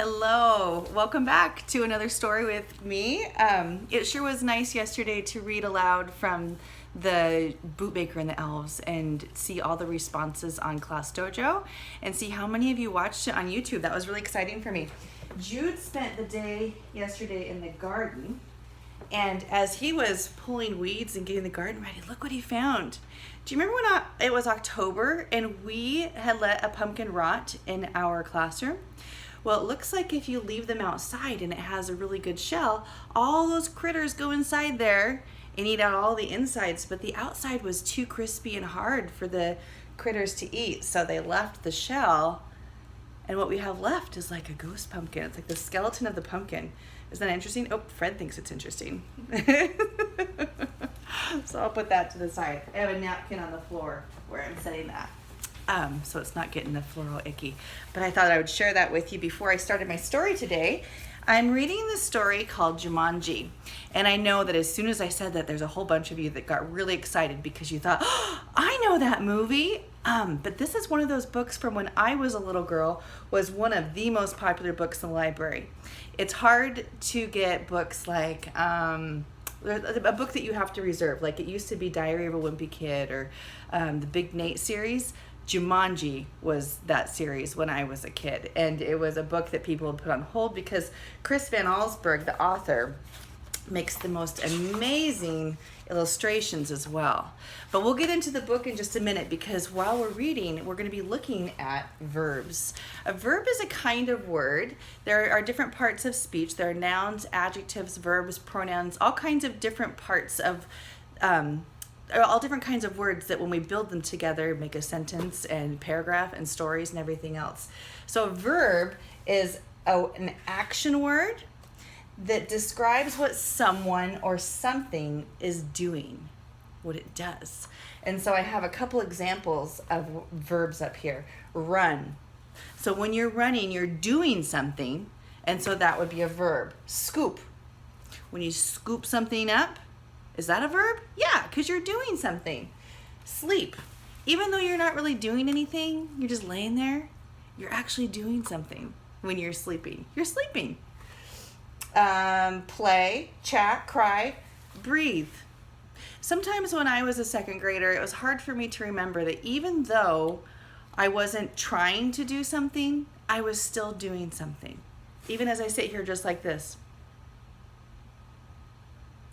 Hello, welcome back to another story with me. It sure was nice yesterday to read aloud from the Bootmaker and the Elves and see all the responses on Class Dojo and see how many of you watched it on YouTube. That was really exciting for me. Jude spent the day yesterday in the garden, and as he was pulling weeds and getting the garden ready, look what he found. Do you remember when it was October and we had let a pumpkin rot in our classroom? Well, it looks like if you leave them outside and it has a really good shell, all those critters go inside there and eat out all the insides, but the outside was too crispy and hard for the critters to eat, so they left the shell, and what we have left is like a ghost pumpkin. It's like the skeleton of the pumpkin. Isn't that interesting? Oh, Fred thinks it's interesting. So I'll put that to the side. I have a napkin on the floor where I'm setting that. So it's not getting the floor all icky. But I thought I would share that with you before I started my story today. I'm reading this story called Jumanji. And I know that as soon as I said that, there's a whole bunch of you that got really excited because you thought, oh, I know that movie. But this is one of those books from when I was a little girl, was one of the most popular books in the library. It's hard to get books like a book that you have to reserve. Like it used to be Diary of a Wimpy Kid or the Big Nate series. Jumanji was that series when I was a kid, and it was a book that people would put on hold because Chris Van Allsburg, the author, makes the most amazing illustrations as well. But we'll get into the book in just a minute because while we're reading, we're going to be looking at verbs. A verb is a kind of word. There are different parts of speech. There are nouns, adjectives, verbs, pronouns, all kinds of different parts of all different kinds of words that when we build them together make a sentence and paragraph and stories and everything else. So a verb is an action word that describes what someone or something is doing, what it does. And so I have a couple examples of verbs up here. Run. So when you're running, you're doing something, and so that would be a verb. Scoop. When you scoop something up, is that a verb? Yeah, because you're doing something. Sleep. Even though you're not really doing anything, you're just laying there, you're actually doing something when you're sleeping. You're sleeping. Play, chat, cry, breathe. Sometimes when I was a second grader, it was hard for me to remember that even though I wasn't trying to do something, I was still doing something. Even as I sit here just like this.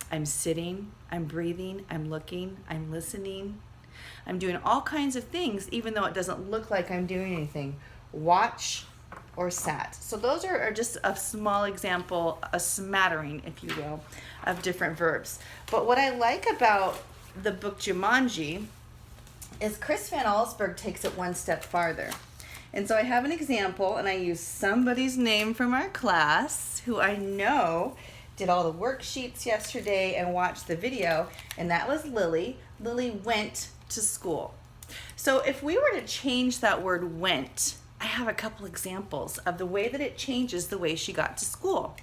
I'm sitting, I'm breathing, I'm looking, I'm listening. I'm doing all kinds of things, even though it doesn't look like I'm doing anything. Watch or sat. So those are just a small example, a smattering, if you will, of different verbs. But what I like about the book Jumanji is Chris Van Allsburg takes it one step farther. And so I have an example, and I use somebody's name from our class who I know did all the worksheets yesterday and watched the video, and that was Lily. Lily went to school. So if we were to change that word went, I have a couple examples of the way that it changes the way she got to school.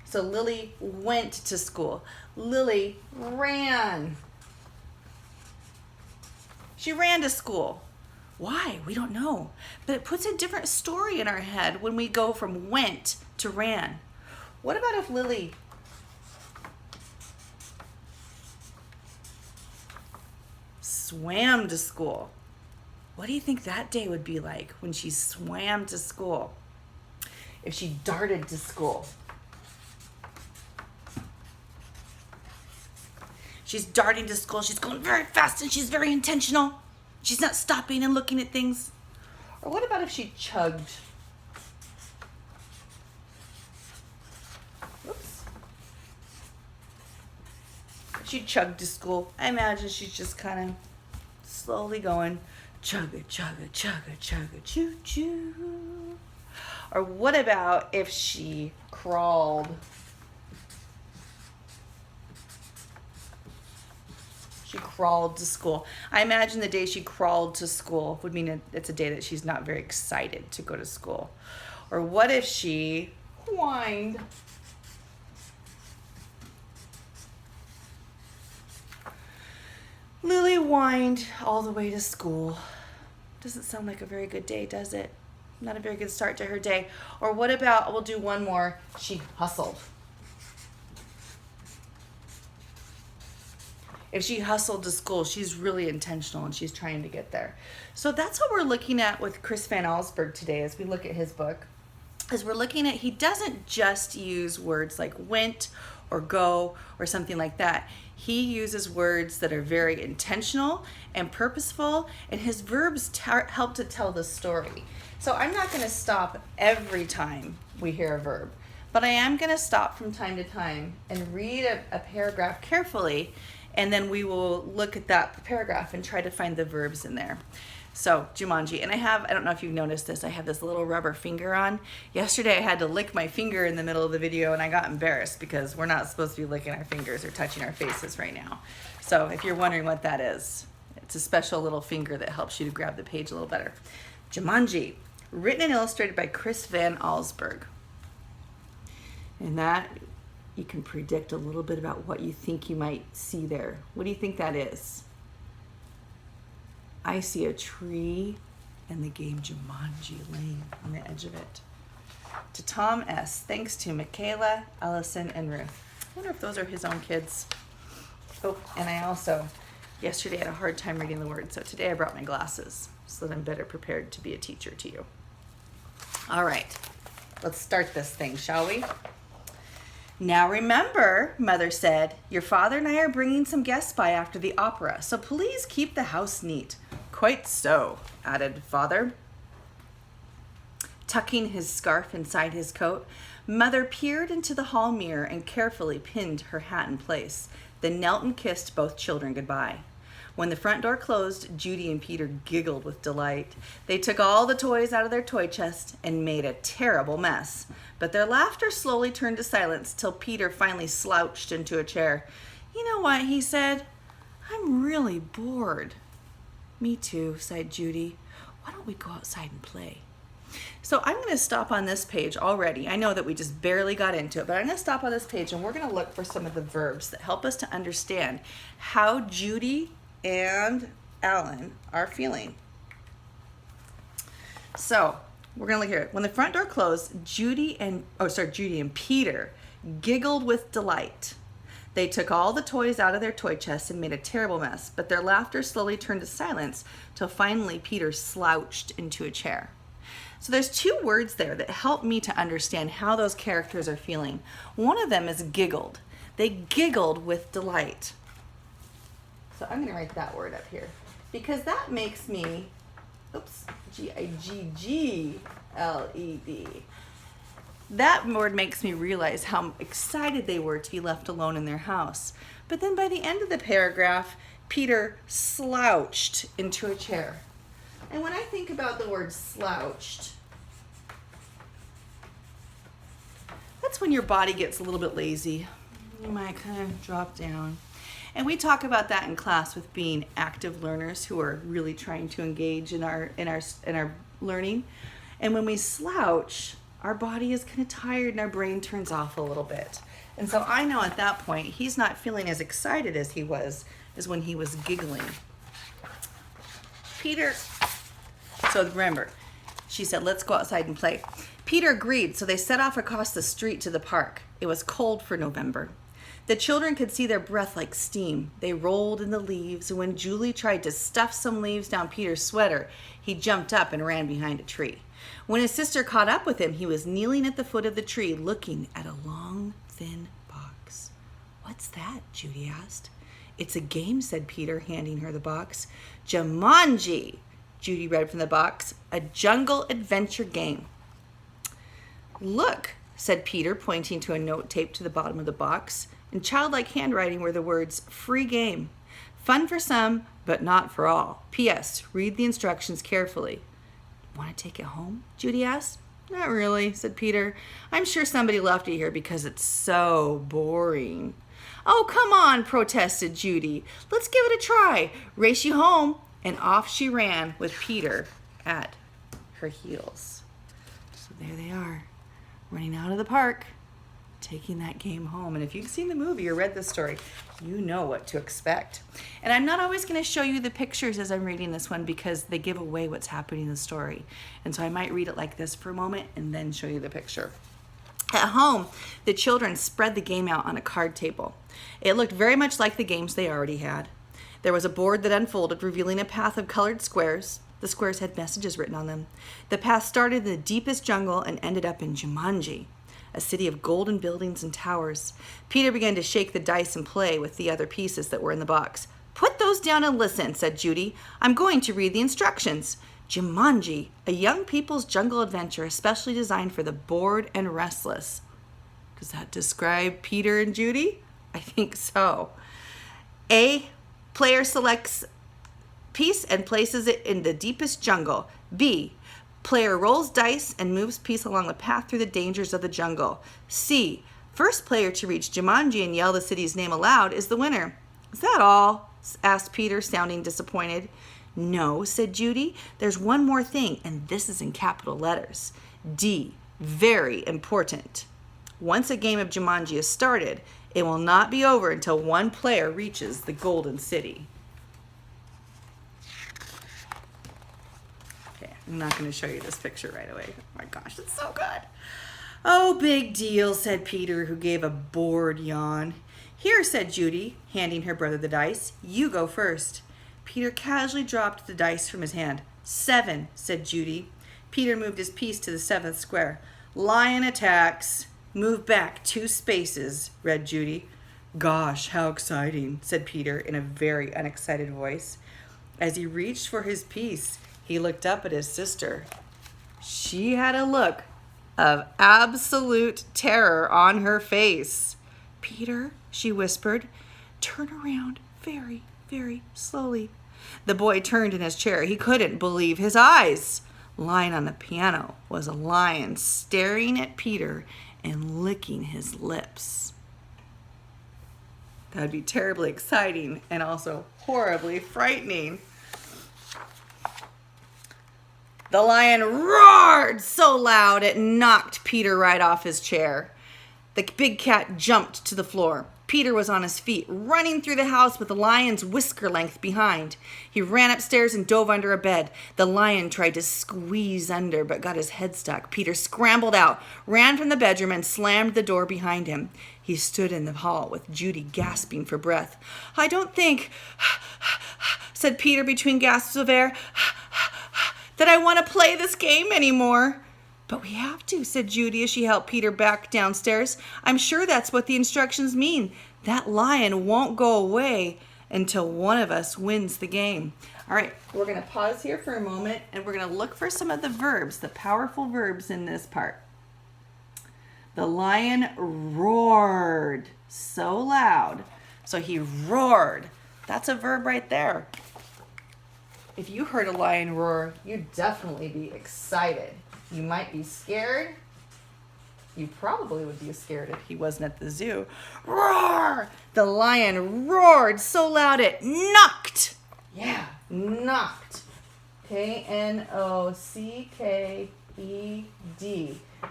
So Lily went to school. Lily ran. She ran to school. Why? We don't know. But it puts a different story in our head when we go from went to ran. What about if Lily swam to school? What do you think that day would be like when she swam to school? If she darted to school? She's darting to school. She's going very fast and she's very intentional. She's not stopping and looking at things. Or what about if she chugged? She chugged to school. I imagine she's just kind of slowly going, chugga, chugga, chugga, chugga, choo, choo. Or what about if she crawled? She crawled to school. I imagine the day she crawled to school would mean it's a day that she's not very excited to go to school. Or what if she whined? Lily whined all the way to school. Doesn't sound like a very good day, does it? Not a very good start to her day. Or what about, we'll do one more, she hustled. If she hustled to school, she's really intentional and she's trying to get there. So that's what we're looking at with Chris Van Allsburg today as we look at his book. As we're looking at, he doesn't just use words like went or go or something like that. He uses words that are very intentional and purposeful, and his verbs help to tell the story. So I'm not going to stop every time we hear a verb, but I am going to stop from time to time and read a paragraph carefully, and then we will look at that paragraph and try to find the verbs in there. So, Jumanji, and I don't know if you've noticed this, I have this little rubber finger on. Yesterday I had to lick my finger in the middle of the video and I got embarrassed because we're not supposed to be licking our fingers or touching our faces right now. So if you're wondering what that is, it's a special little finger that helps you to grab the page a little better. Jumanji, written and illustrated by Chris Van Allsburg. And that, you can predict a little bit about what you think you might see there. What do you think that is? I see a tree and the game Jumanji laying on the edge of it. To Tom S., thanks to Michaela, Allison, and Ruth. I wonder if those are his own kids. Oh, and I also, yesterday had a hard time reading the words, so today I brought my glasses so that I'm better prepared to be a teacher to you. All right, let's start this thing, shall we? Now remember, Mother said, your father and I are bringing some guests by after the opera, so please keep the house neat. Quite so, added Father. Tucking his scarf inside his coat, Mother peered into the hall mirror and carefully pinned her hat in place, then knelt and kissed both children goodbye. When the front door closed, Judy and Peter giggled with delight. They took all the toys out of their toy chest and made a terrible mess. But their laughter slowly turned to silence till Peter finally slouched into a chair. You know what, he said, I'm really bored. Me too, sighed Judy. Why don't we go outside and play? So I'm going to stop on this page already. I know that we just barely got into it, but I'm going to stop on this page and we're going to look for some of the verbs that help us to understand how Judy and Alan are feeling. So we're going to look here. When the front door closed, Judy and Peter giggled with delight. They took all the toys out of their toy chest and made a terrible mess, but their laughter slowly turned to silence till finally Peter slouched into a chair. So there's two words there that help me to understand how those characters are feeling. One of them is giggled. They giggled with delight. So I'm going to write that word up here because that makes me, G-I-G-G-L-E-D. That word makes me realize how excited they were to be left alone in their house. But then by the end of the paragraph, Peter slouched into a chair. And when I think about the word slouched, that's when your body gets a little bit lazy. You might kind of drop down. And we talk about that in class with being active learners who are really trying to engage in our learning. And when we slouch, our body is kind of tired and our brain turns off a little bit. And so I know at that point, he's not feeling as excited as he was as when he was giggling. Peter, so remember, she said, let's go outside and play. Peter agreed, so they set off across the street to the park. It was cold for November. The children could see their breath like steam. They rolled in the leaves, and when Julie tried to stuff some leaves down Peter's sweater, he jumped up and ran behind a tree. When his sister caught up with him, he was kneeling at the foot of the tree, looking at a long, thin box. What's that? Judy asked. It's a game, said Peter, handing her the box. Jumanji, Judy read from the box, a jungle adventure game. Look, said Peter, pointing to a note taped to the bottom of the box. In childlike handwriting were the words, free game. Fun for some, but not for all. P.S. Read the instructions carefully. Want to take it home? Judy asked. Not really, said Peter. I'm sure somebody left it here because it's so boring. Oh, come on, protested Judy. Let's give it a try. Race you home. And off she ran with Peter at her heels. So there they are, running out of the park. taking that game home. And if you've seen the movie or read the story, you know what to expect. And I'm not always going to show you the pictures as I'm reading this one because they give away what's happening in the story. And so I might read it like this for a moment and then show you the picture. At home, the children spread the game out on a card table. It looked very much like the games they already had. There was a board that unfolded, revealing a path of colored squares. The squares had messages written on them. The path started in the deepest jungle and ended up in Jumanji, a city of golden buildings and towers. Peter began to shake the dice and play with the other pieces that were in the box. "Put those down and listen," said Judy. "I'm going to read the instructions. Jumanji, a young people's jungle adventure especially designed for the bored and restless." Does that describe Peter and Judy? I think so. A, player selects piece and places it in the deepest jungle. B, player rolls dice and moves piece along the path through the dangers of the jungle. C, first player to reach Jumanji and yell the city's name aloud is the winner. "Is that all?" asked Peter, sounding disappointed. "No," said Judy. "There's one more thing, and this is in capital letters. D, very important. Once a game of Jumanji is started, it will not be over until one player reaches the Golden City." Okay, I'm not going to show you this picture right away. Oh my gosh, it's so good. "Oh, big deal," said Peter, who gave a bored yawn. "Here," said Judy, handing her brother the dice. "You go first." Peter casually dropped the dice from his hand. "7," said Judy. Peter moved his piece to the 7th square. "Lion attacks. Move back 2 spaces," read Judy. "Gosh, how exciting," said Peter in a very unexcited voice. As he reached for his piece, he looked up at his sister. She had a look of absolute terror on her face. "Peter," she whispered, "turn around very, very slowly." The boy turned in his chair. He couldn't believe his eyes. Lying on the piano was a lion staring at Peter and licking his lips. That would be terribly exciting and also horribly frightening. The lion roared so loud it knocked Peter right off his chair. The big cat jumped to the floor. Peter was on his feet, running through the house with the lion's whisker length behind. He ran upstairs and dove under a bed. The lion tried to squeeze under, but got his head stuck. Peter scrambled out, ran from the bedroom, and slammed the door behind him. He stood in the hall with Judy gasping for breath. "I don't think," said Peter between gasps of air, "that I want to play this game anymore." "But we have to," said Judy as she helped Peter back downstairs. "I'm sure that's what the instructions mean. That lion won't go away until one of us wins the game." All right, we're going to pause here for a moment and we're going to look for some of the verbs, the powerful verbs in this part. The lion roared so loud. So he roared. That's a verb right there. If you heard a lion roar, you'd definitely be excited. You might be scared. You probably would be scared if he wasn't at the zoo. Roar! The lion roared so loud it knocked. Yeah, knocked. Knocked.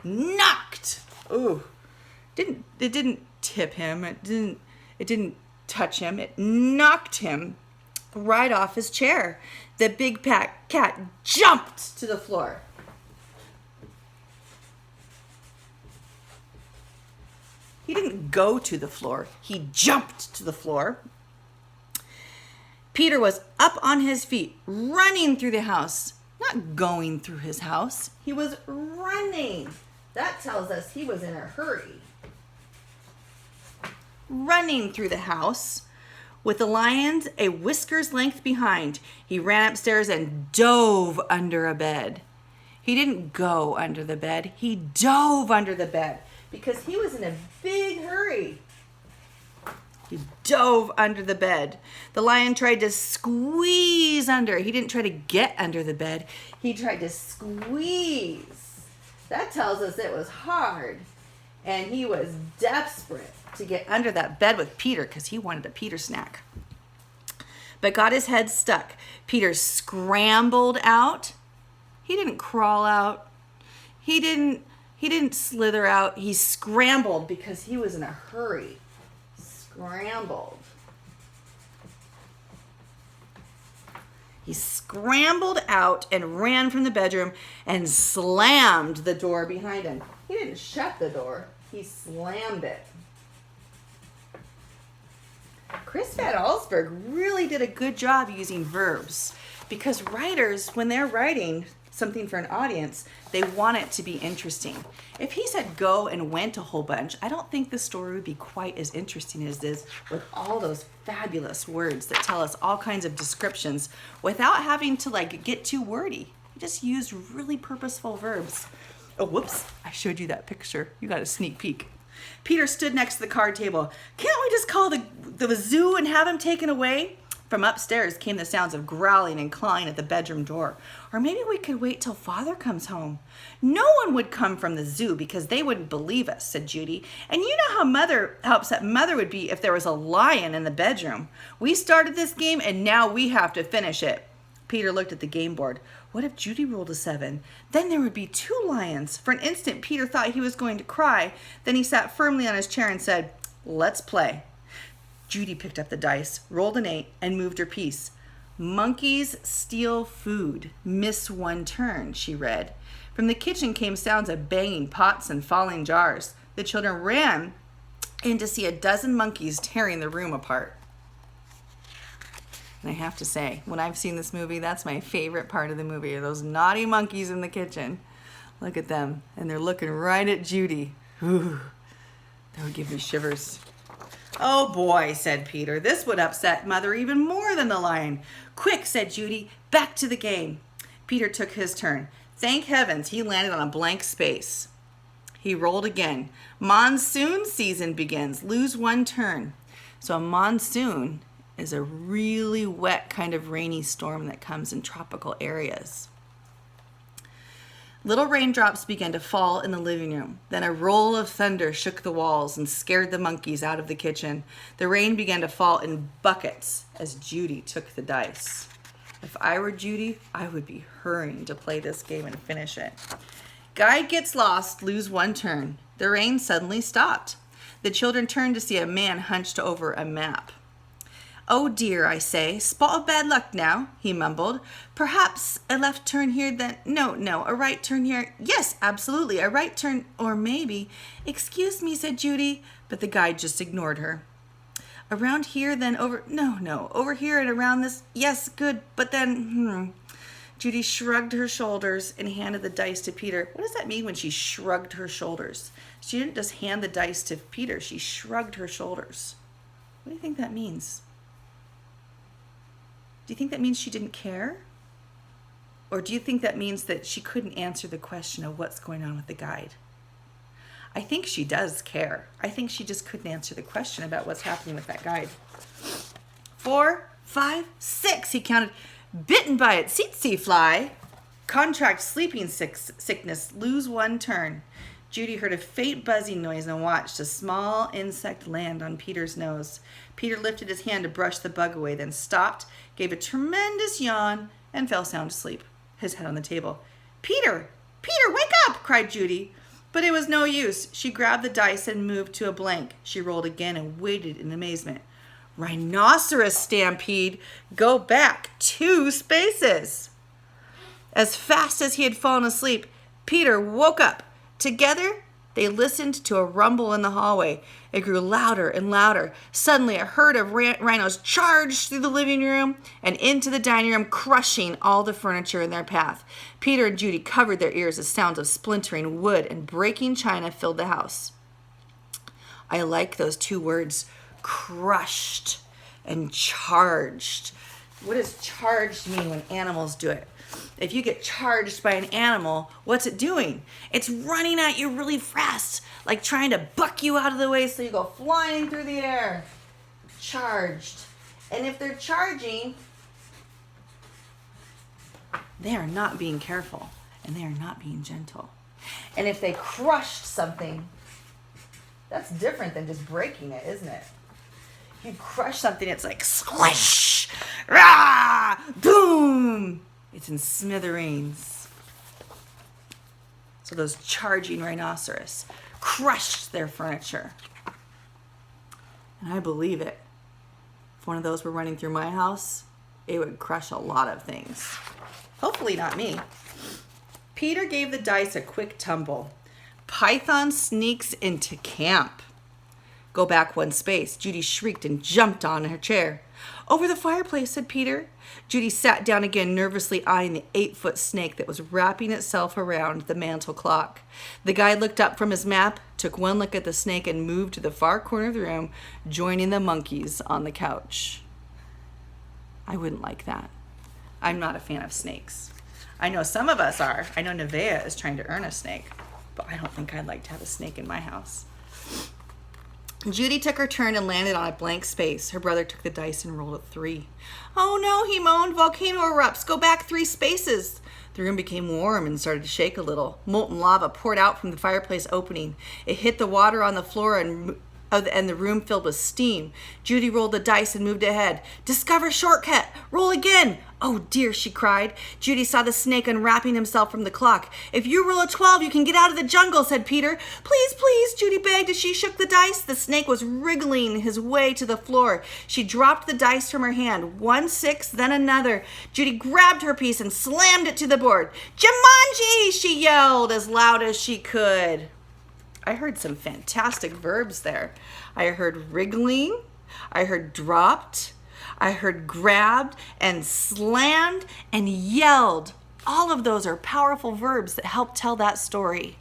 Knocked. Ooh. It didn't tip him. It didn't touch him. It knocked him right off his chair. The big cat jumped to the floor. He didn't go to the floor. He jumped to the floor. Peter was up on his feet, running through the house. Not going through his house. He was running. That tells us he was in a hurry. Running through the house with the lion a whisker's length behind. He ran upstairs and dove under a bed. He didn't go under the bed. He dove under the bed because he was in a big hurry. He dove under the bed. The lion tried to squeeze under. He didn't try to get under the bed. He tried to squeeze. That tells us it was hard. And he was desperate to get under that bed with Peter because he wanted a Peter snack. But got his head stuck. Peter scrambled out. He didn't crawl out. He didn't He didn't slither out. He scrambled because he was in a hurry. Scrambled. He scrambled out and ran from the bedroom and slammed the door behind him. He didn't shut the door. He slammed it. Chris Van Allsburg really did a good job using verbs, because writers, when they're writing something for an audience, they want it to be interesting. If he said go and went a whole bunch, I don't think the story would be quite as interesting as this, with all those fabulous words that tell us all kinds of descriptions without having to get too wordy. He just used really purposeful verbs. Oh, whoops, I showed you that picture. You got a sneak peek. Peter stood next to the card table. Can't we just call the zoo and have him taken away? From upstairs came the sounds of growling and clawing at the bedroom door. Or maybe we could wait till Father comes home. No one would come from the zoo because they wouldn't believe us, said Judy. And you know how upset Mother would be if there was a lion in the bedroom. We started this game and now we have to finish it. Peter looked at the game board. What if Judy rolled a 7? Then there would be 2 lions. For an instant, Peter thought he was going to cry. Then he sat firmly on his chair and said, let's play. Judy picked up the dice, rolled an 8, and moved her piece. Monkeys steal food, miss 1 turn, she read. From the kitchen came sounds of banging pots and falling jars. The children ran in to see a dozen monkeys tearing the room apart. And I have to say, when I've seen this movie, that's my favorite part of the movie, are those naughty monkeys in the kitchen. Look at them, and they're looking right at Judy. Ooh, that would give me shivers. Oh boy, said Peter, this would upset Mother even more than the lion. Quick, said Judy, back to the game. Peter took his turn. Thank heavens he landed on a blank space. He rolled again. Monsoon season begins. Lose 1 turn. So a monsoon is a really wet kind of rainy storm that comes in tropical areas. Little raindrops began to fall in the living room. Then a roll of thunder shook the walls and scared the monkeys out of the kitchen. The rain began to fall in buckets as Judy took the dice. If I were Judy, I would be hurrying to play this game and finish it. Guide gets lost, lose 1 turn. The rain suddenly stopped. The children turned to see a man hunched over a map. Oh dear, I say, spot of bad luck now, he mumbled. Perhaps a left turn here, then... No, a right turn here. Yes, absolutely, a right turn, or maybe... Excuse me, said Judy, but the guide just ignored her. Around here, then over... No, over here and around this... Yes, good, but then... Judy shrugged her shoulders and handed the dice to Peter. What does that mean when she shrugged her shoulders? She didn't just hand the dice to Peter, she shrugged her shoulders. What do you think that means? Do you think that means she didn't care? Or do you think that means that she couldn't answer the question of what's going on with the guide? I think she does care. I think she just couldn't answer the question about what's happening with that guide. 4, 5, 6, he counted. Bitten by it, tsetse fly. Contract sleeping sickness, lose 1 turn. Judy heard a faint buzzing noise and watched a small insect land on Peter's nose. Peter lifted his hand to brush the bug away, then stopped, gave a tremendous yawn, and fell sound asleep, his head on the table. Peter, wake up, cried Judy. But it was no use. She grabbed the dice and moved to a blank. She rolled again and waited in amazement. Rhinoceros stampede, go back 2 spaces. As fast as he had fallen asleep, Peter woke up. Together, they listened to a rumble in the hallway. It grew louder and louder. Suddenly, a herd of rhinos charged through the living room and into the dining room, crushing all the furniture in their path. Peter and Judy covered their ears as sounds of splintering wood and breaking china filled the house. I like those 2 words, crushed and charged. What does charged mean when animals do it? If you get charged by an animal, what's it doing? It's running at you really fast, like trying to buck you out of the way so you go flying through the air. Charged. And if they're charging, they are not being careful and they are not being gentle. And if they crushed something, that's different than just breaking it, isn't it? You crush something, it's like squish, rah, boom. It's in smithereens. So those charging rhinoceros crushed their furniture. And I believe it. If one of those were running through my house, it would crush a lot of things. Hopefully not me. Peter gave the dice a quick tumble. Python sneaks into camp. Go back one space. Judy shrieked and jumped on her chair. Over the fireplace, said Peter. Judy sat down again, nervously eyeing the 8-foot snake that was wrapping itself around the mantel clock. The guy looked up from his map, took one look at the snake, and moved to the far corner of the room, joining the monkeys on the couch. I wouldn't like that. I'm not a fan of snakes. I know some of us are. I know Nevaeh is trying to earn a snake, but I don't think I'd like to have a snake in my house. Judy took her turn and landed on a blank space. Her brother took the dice and rolled a 3. Oh no, he moaned. Volcano erupts. Go back 3 spaces. The room became warm and started to shake a little. Molten lava poured out from the fireplace opening. It hit the water on the floor and the room filled with steam. Judy rolled the dice and moved ahead. Discover shortcut. Roll again. Oh dear, she cried. Judy saw the snake unwrapping himself from the clock. If you roll a 12, you can get out of the jungle, said Peter. Please, please, Judy begged as she shook the dice. The snake was wriggling his way to the floor. She dropped the dice from her hand. 1 6, then another. Judy grabbed her piece and slammed it to the board. Jumanji, she yelled as loud as she could. I heard some fantastic verbs there. I heard wriggling. I heard dropped. I heard grabbed and slammed and yelled. All of those are powerful verbs that help tell that story.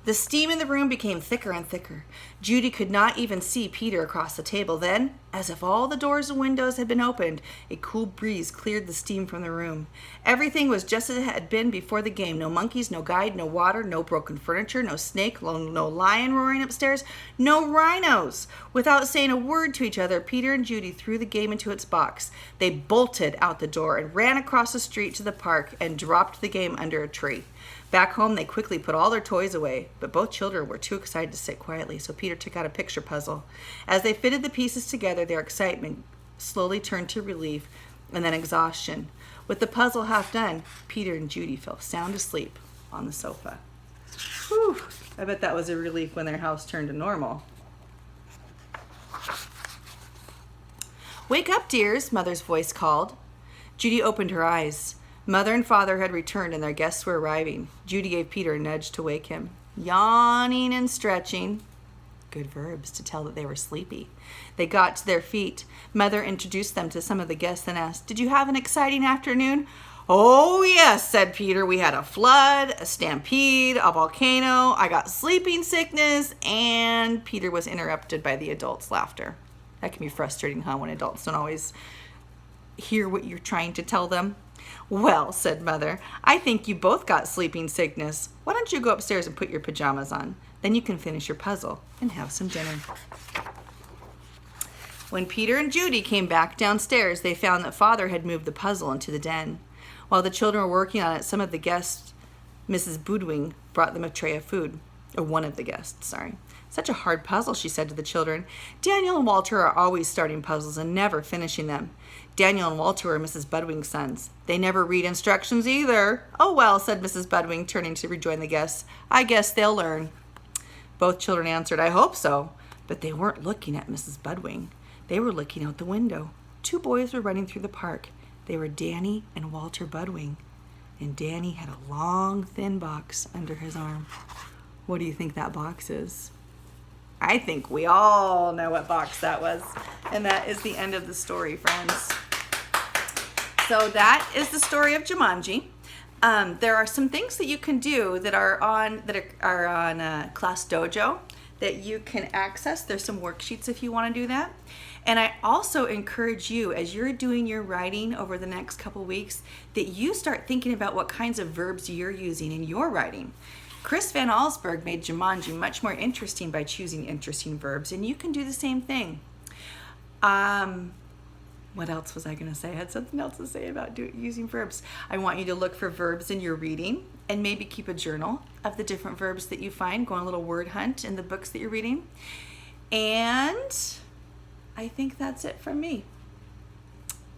The steam in the room became thicker and thicker. Judy could not even see Peter across the table. Then, as if all the doors and windows had been opened, a cool breeze cleared the steam from the room. Everything was just as it had been before the game. No monkeys, no guide, no water, no broken furniture, no snake, no lion roaring upstairs, no rhinos. Without saying a word to each other, Peter and Judy threw the game into its box. They bolted out the door and ran across the street to the park and dropped the game under a tree. Back home, they quickly put all their toys away, but both children were too excited to sit quietly, so Peter took out a picture puzzle. As they fitted the pieces together, their excitement slowly turned to relief and then exhaustion. With the puzzle half done, Peter and Judy fell sound asleep on the sofa. Whew, I bet that was a relief when their house turned to normal. Wake up, dears, Mother's voice called. Judy opened her eyes. Mother and Father had returned and their guests were arriving. Judy gave Peter a nudge to wake him. Yawning and stretching. Good verbs to tell that they were sleepy. They got to their feet. Mother introduced them to some of the guests and asked, "Did you have an exciting afternoon?" "Oh, yes," said Peter. "We had a flood, a stampede, a volcano. I got sleeping sickness," and Peter was interrupted by the adults' laughter. That can be frustrating, huh, when adults don't always hear what you're trying to tell them. "Well," said Mother, "I think you both got sleeping sickness. Why don't you go upstairs and put your pajamas on? Then you can finish your puzzle and have some dinner." When Peter and Judy came back downstairs, they found that Father had moved the puzzle into the den. While the children were working on it, some of the guests, Mrs. Boudwing, brought them a tray of food. Or one of the guests, sorry. "Such a hard puzzle," she said to the children. "Daniel and Walter are always starting puzzles and never finishing them. Daniel and Walter are Mrs. Budwing's sons. They never read instructions either." "Oh, well," said Mrs. Budwing, turning to rejoin the guests. "I guess they'll learn." Both children answered, "I hope so." But they weren't looking at Mrs. Budwing. They were looking out the window. 2 boys were running through the park. They were Danny and Walter Budwing. And Danny had a long, thin box under his arm. What do you think that box is? I think we all know what box that was. And that is the end of the story, friends. So that is the story of Jumanji. There are some things that you can do that are on Class Dojo that you can access. There's some worksheets if you want to do that. And I also encourage you, as you're doing your writing over the next couple weeks, that you start thinking about what kinds of verbs you're using in your writing. Chris Van Allsburg made Jumanji much more interesting by choosing interesting verbs, and you can do the same thing. What else was I going to say? I had something else to say about using verbs. I want you to look for verbs in your reading and maybe keep a journal of the different verbs that you find. Go on a little word hunt in the books that you're reading. And I think that's it from me.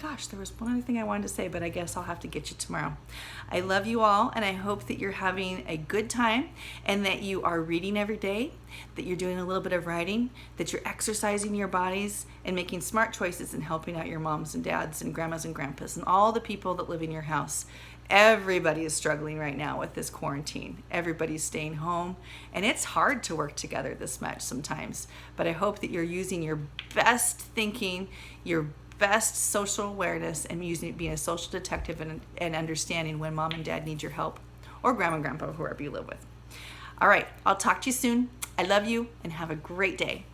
gosh, there was one other thing I wanted to say, but I guess I'll have to get you tomorrow. I love you all, and I hope that you're having a good time and that you are reading every day, that you're doing a little bit of writing, that you're exercising your bodies and making smart choices and helping out your moms and dads and grandmas and grandpas and all the people that live in your house. Everybody is struggling right now with this quarantine. Everybody's staying home, and it's hard to work together this much sometimes. But I hope that you're using your best thinking, your best social awareness, and being a social detective and understanding when mom and dad need your help, or grandma and grandpa, whoever you live with. All right, I'll talk to you soon. I love you, and have a great day.